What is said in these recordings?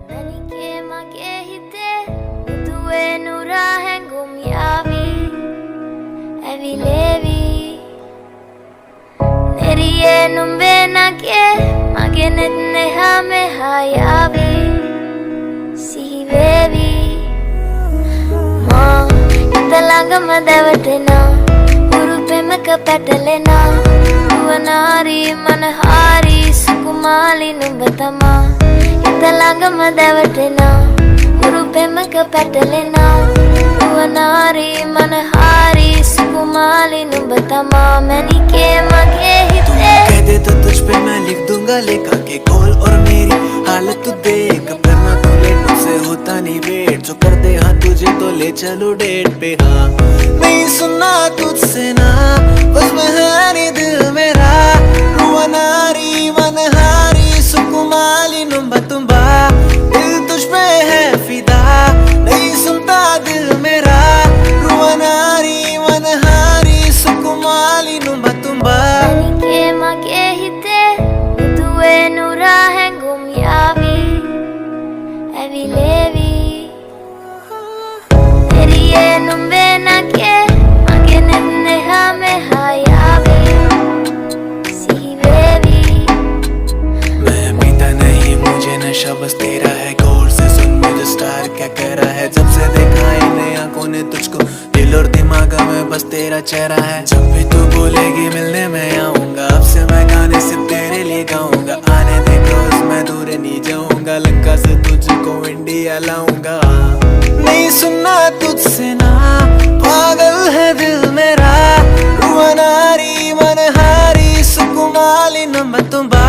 Nanike magehite Tuwe nurahengum yavi Evi levi Neriye numbe nake Magenet nehame hayavi Sihivevi Ma Italangama devatena Urupemaka petalena Tuvanari manahari Sukumali numbatama Italangama devatena Urupemaka petalena Tuvanari manahari Sukumali numbatama Nanike magehite कह दे तो तुझ पे मैं लिख दूंगा लेखा के call और मेरी हालत तू देख करना तू लेट मुझसे होता नहीं वेट जो कर दे हाँ तुझे तो ले चलो डेट पे हाँ नहीं सुनना तुझसे ना बस में है नहीं दिल मेरा रुआनारी मनहारी सुकुमाली नुम्बा तुम्बा दिल तुझ पे है फिदा नहीं सुनता दिल मेरा रुआनारी मनहारी सुकुमाली नुम्बा तुम्बा Nanike magehite Tuwe nurahengum yavi Evi levi Neriye numbe nake Magenet nehame hayavi Sihivevi मैं पीता नहीं मुझे नशा बस तेरा है गौर से सुन मुझे स्टार क्या कह रहा है जब से देखा इन आंखों ने तुझको दिल और दिमाग में बस तेरा चेहरा है जब भी तू बोलेगी मिलने मैं आऊंगा अब से मैं गाने सिर्फ तेरे लिए गाऊंगा आने दे क्लोज मैं दूर नहीं जाऊंगा लंका से तुझको इंडिया लाऊंगा नहीं सुनना तुझसे ना पागल है दिल मेरा रुआनारी मनहारी सुकुमाली नंबर तुम्बा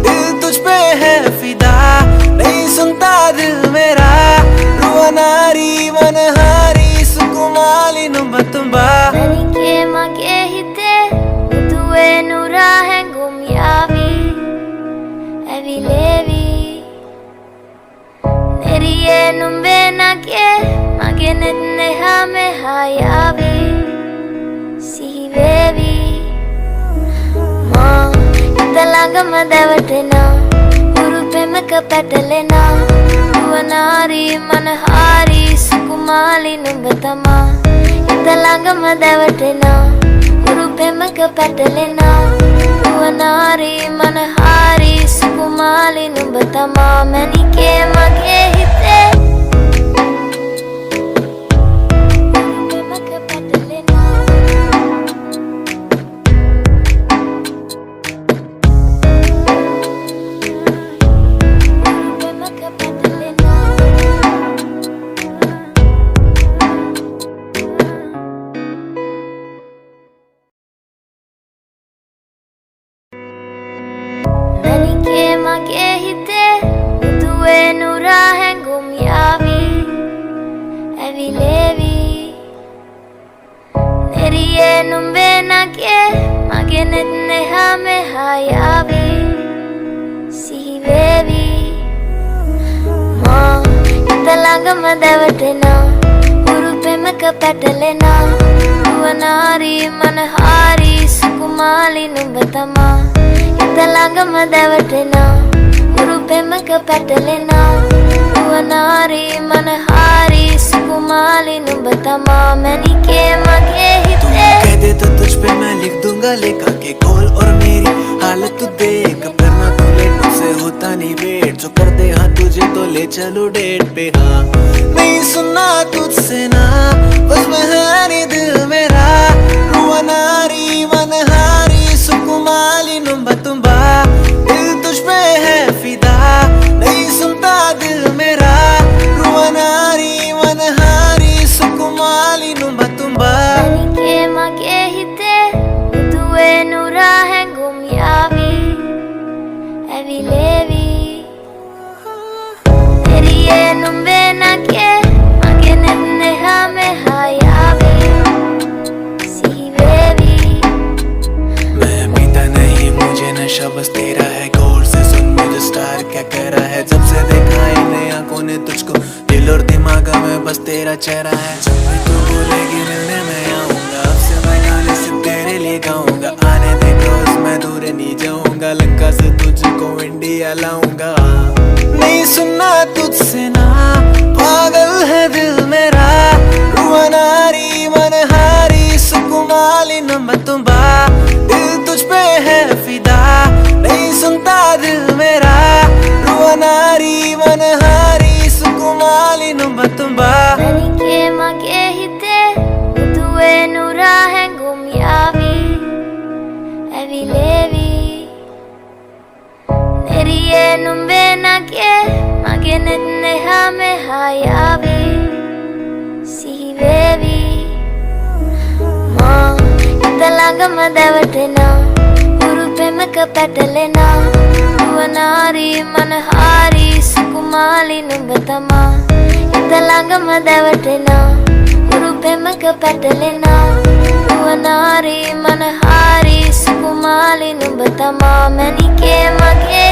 दिल तुझ पे है फिदा नहीं सुनता दिल मेरा रुआनारी मनहारी सुकुमाली नंबर तुम्बा Nanike magehite Tuwe nurahengum yavi Evi levi Neriye numbe nake Magenet nehame hayavi Sihivevi Ma Italangama devatena Urupemaka petalena Tuvanari manahari Sukumali numbatama Italangama devatena Urupemaka petalena Tuvanari manahari Sukumali numbatama Nanike magehite Urupemaka petalena Urupemaka petalena Nanike magehite Tuwe nurahengum yavi Evi levi Neriye numbe nake Magenet nehame hayavi Sihivevi Ma Italangama devatena Urupemaka petalena Tuvanari manahari Sukumali numbatama Italangama devatena Urupemaka petalena Tuvanari manahari Sukumali numbatama Nanike magehite कह दे तो तुझ पे मैं लिख दूंगा लेखा के call और मेरी हालत तू देख करना तू लेट मुझसे होता नहीं वेट जो कर दे हाँ तुझे तो ले चलो डेट पे हाँ नहीं सुनना तुझसे ना बस में है नहीं दिल मेरा रुआनारी मनहारी सुकुमाली नुम्बा तुम्बा दिल तुझ पे है फिदा नहीं सुनता दिल मेरा रुआनारी मनहारी सुकुमाली नुम्बा तुम्बा Nanike magehite Tuwe nurahengum yavi Evi levi Neriye numbe nake Magenet nehame hayavi Sihivevi मैं पीता नहीं मुझे नशा बस तेरा है गौर से सुन मुझे स्टार क्या कह रहा है जब से देखा इन आंखों ने तुझको दिल और दिमाग में बस तेरा चेहरा है जब भी तू बोलेगी मिलने मैं आऊंगा अब से मैं गाने सिर्फ तेरे लिए गाऊंगा आने दे क्लोज मैं दूर नहीं जाऊंगा लंका से तुझको इंडिया लाऊंगा नहीं सुनना तुझसे ना पागल है दिल मेरा रुआनारी मनहारी सुकुमाली नंबतुंबा दिल तुझ पे है फिदा नहीं सुनता दिल मेरा रुआनारी मनहारी सुकुमाली नंबतुंबा ನನಗೆ ಮಗೆ ಹಿತೆ ಮುದುವೆನು ರಾಹೆಂಗುಂ ಯಾವಿ ಎವಿಲೇವಿ ನೆರಿಯೇ ನುಂಬೆ ನಗೆ ಮಗೆ ನೆನ್ನೆ ಹಾಮೆ ಹಾಯಾವಿ ಸಿಹಿವೇವಿ ಮಾ ඉතලඟම දැවටෙනා උරු පෙමක පැටලෙනා නුවනාරී මනහාරී සුකුමාලි නුඹ තමා ඉතලඟම දැවටෙනා උරු පෙමක පැටලෙනා නුවනාරී මනහාරී සුකුමාලි නුඹ තමා මැනිකේ මගේ